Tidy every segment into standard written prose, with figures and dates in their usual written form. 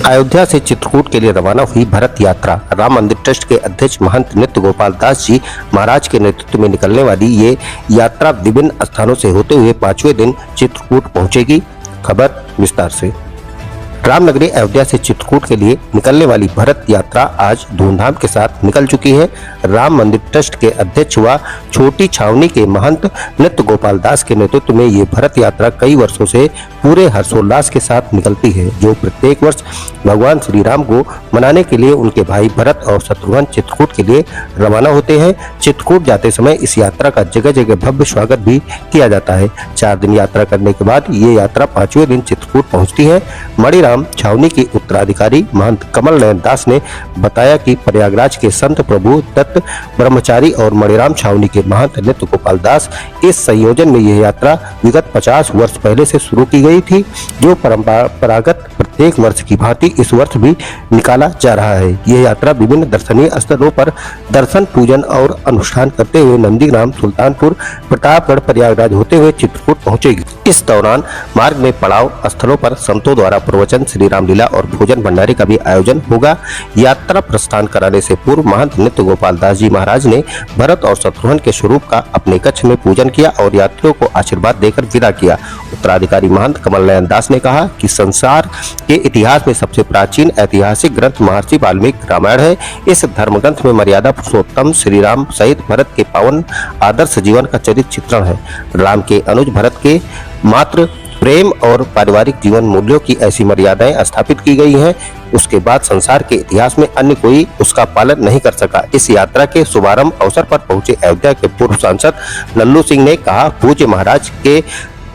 अयोध्या से चित्रकूट के लिए रवाना हुई भरत यात्रा राम मंदिर ट्रस्ट के अध्यक्ष महंत नृत्य गोपाल दास जी महाराज के नेतृत्व में निकलने वाली ये यात्रा विभिन्न स्थानों से होते हुए 5वें दिन चित्रकूट पहुंचेगी। खबर विस्तार से। रामनगरी अयोध्या से चित्रकूट के लिए निकलने वाली भरत यात्रा आज धूमधाम के साथ निकल चुकी है। राम मंदिर ट्रस्ट के अध्यक्ष व छोटी छावनी के महंत नृत्य गोपाल दास के नेतृत्व में ये भरत यात्रा कई वर्षों से पूरे हर्षोल्लास के साथ निकलती है, जो प्रत्येक वर्ष भगवान श्री राम को मनाने के लिए उनके भाई भरत और शत्रुघ्न चित्रकूट के लिए रवाना होते हैं। चित्रकूट जाते समय इस यात्रा का जगह जगह भव्य स्वागत भी किया जाता है। 4 दिन यात्रा करने के बाद ये यात्रा 5वें दिन चित्रकूट पहुंचती है। मणिराम छावनी के उत्तराधिकारी महंत कमल नयन दास ने बताया कि प्रयागराज के संत प्रभु दत्त ब्रह्मचारी और मणिराम छावनी के महंत नृत्य गोपाल दास इस संयोजन में यह यात्रा विगत 50 वर्ष पहले से शुरू की गई थी, जो परंपरागत प्रत्येक वर्ष की भांति इस वर्ष भी निकाला जा रहा है। यह यात्रा विभिन्न दर्शनीय स्थलों पर दर्शन पूजन और अनुष्ठान करते हुए नंदीग्राम, सुल्तानपुर, प्रतापगढ़, प्रयागराज होते हुए चित्रकूट पहुंचेगी। इस दौरान मार्ग में पड़ाव स्थलों पर संतों द्वारा प्रवचन, श्री रामलीला और भोजन भंडारे का भी आयोजन होगा। यात्रा प्रस्थान कराने से पूर्व महंत नृत्य गोपाल दास जी महाराज ने भरत और शत्रुघ्न के स्वरूप का अपने कक्ष में पूजन किया और यात्रियों को आशीर्वाद देकर विदा किया। उत्तराधिकारी महंत कमल नयन दास ने कहा कि संसार के इतिहास में सबसे प्राचीन ऐतिहासिक ग्रंथ महर्षि वाल्मीकि रामायण है। इस धर्म ग्रंथ में मर्यादा पुरुषोत्तम श्री राम सहित भरत के पावन आदर्श जीवन का चरित्र चित्रण है। राम के अनुज भरत के मात्र प्रेम और पारिवारिक जीवन मूल्यों की ऐसी मर्यादाएं स्थापित की गई हैं, उसके बाद संसार के इतिहास में अन्य कोई उसका पालन नहीं कर सका। इस यात्रा के शुभारंभ अवसर पर पहुंचे अयोध्या के पूर्व सांसद लल्लू सिंह ने कहा, पूज्य महाराज के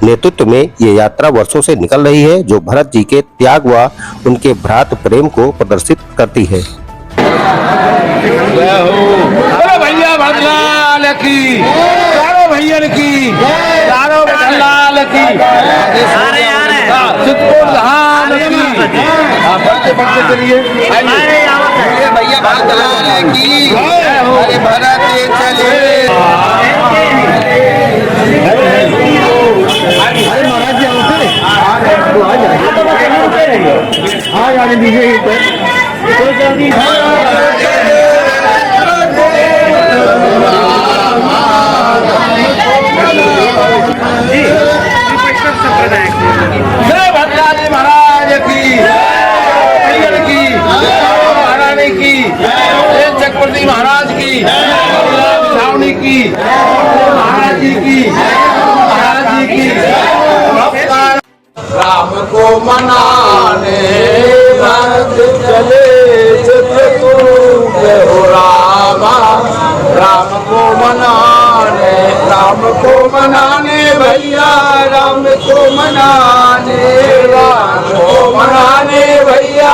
नेतृत्व में ये यात्रा वर्षों से निकल रही है, जो भरत जी के त्याग व उनके भ्रात प्रेम को प्रदर्शित करती है। भैया भरतलाल की, चारों भैया की, चारों भरतलाल की, चित्रकूट धाम की। बढ़ते बढ़ते चलिए भैया भरतलाल की, अरे भरत चले। महाराज जी आ जाने दीजिए। भद्राजी महाराज की, महारानी की, चक्रवर्ती महाराज की, छावनी की, महाराज जी की, महाराज जी की। राम को मनाने भरत चले चित्रकूट हो रामा। राम को मनाने, राम को मनाने भैया, राम को मनाने, राम को मनाने भैया,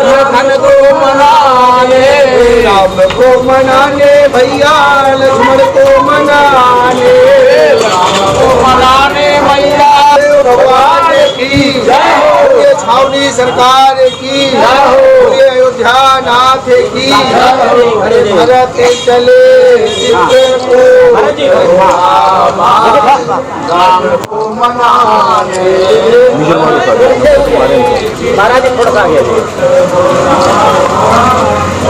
लखन को मनाने, राम को मनाने भैया, लक्ष्मण को मनाने, राम को मनाने भैया। भगवान की जय हो, ये छावनी सरकार की जय हो, ये अयोध्या नाथ की जय हो। अरे भरत चले चित्रकूट राम को मनाने।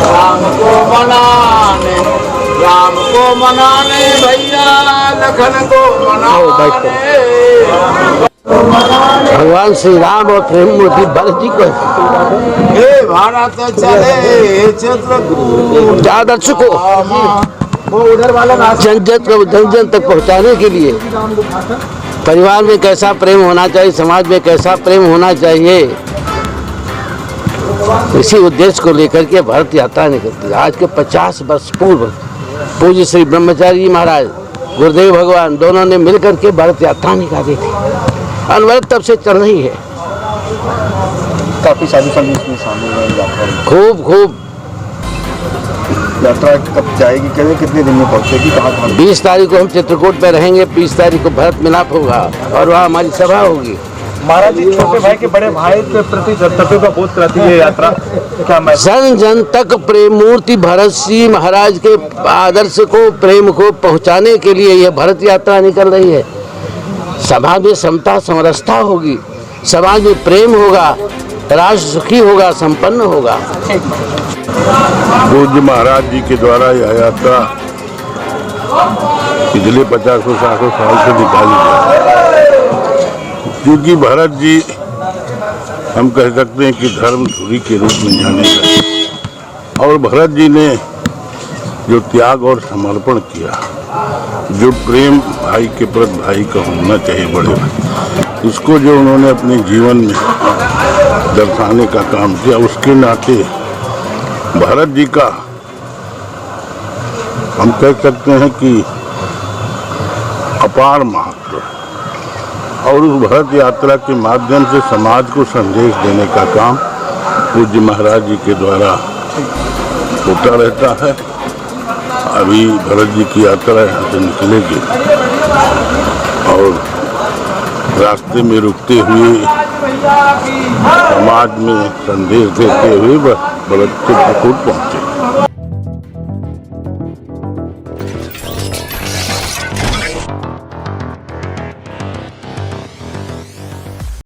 राम को मनाने, राम को मनाने भैया, लखन को मनाने। भगवान श्री राम और प्रेम मूर्ति भरत जी को भारत चले चित्रकूट आदर्श को उधर वाला जन जन तक पहुंचाने के लिए परिवार में कैसा प्रेम होना चाहिए, समाज में कैसा प्रेम होना चाहिए, इसी उद्देश्य को लेकर के भरत यात्रा निकलती है। आज के 50 वर्ष पूर्व पूज्य श्री ब्रह्मचारी महाराज, गुरुदेव भगवान दोनों ने मिलकर के भरत यात्रा निकाली थी। अनवरत तब से चल रही है। काफी साधु संत इसमें शामिल हैं यात्रा। खूब यात्रा कब जाएगी, कितने दिन में पहुंचेगी, कहाँ? 20 तारीख को हम चित्रकूट में रहेंगे, 20 तारीख को भरत मिलाप होगा और वहाँ हमारी सभा होगी। महाराज जी छोटे भाई के बड़े भाई के प्रति कर्तव्य का बोध कराती है यात्रा। क्या मैं जन जन तक प्रेम मूर्ति भरत जी महाराज के आदर्श को, प्रेम को पहुँचाने के लिए यह भरत यात्रा निकल रही है। समाज में समता समरसता होगी, समाज में प्रेम होगा, राष्ट्र सुखी होगा, संपन्न होगा। पूज्य महाराज जी के द्वारा यह यात्रा पिछले 50-60 साल से निकाली गई, क्योंकि भरत जी हम कह सकते हैं कि धर्म धुरी के रूप में जाने गए, और भरत जी ने जो त्याग और समर्पण किया, जो प्रेम भाई के प्रति भाई का होना चाहिए, बड़े भाई, उसको जो उन्होंने अपने जीवन में दर्शाने का काम किया, उसके नाते भरत जी का हम कह सकते हैं कि अपार महत्व है। और उस भरत यात्रा के माध्यम से समाज को संदेश देने का काम पूज्य महाराज जी के द्वारा होता रहता है। अभी भरत जी की यात्रा यहाँ से निकलेगी और रास्ते में रुकते हुए समाज में संदेश देते हुए भरत चित्रकूट पहुँचे।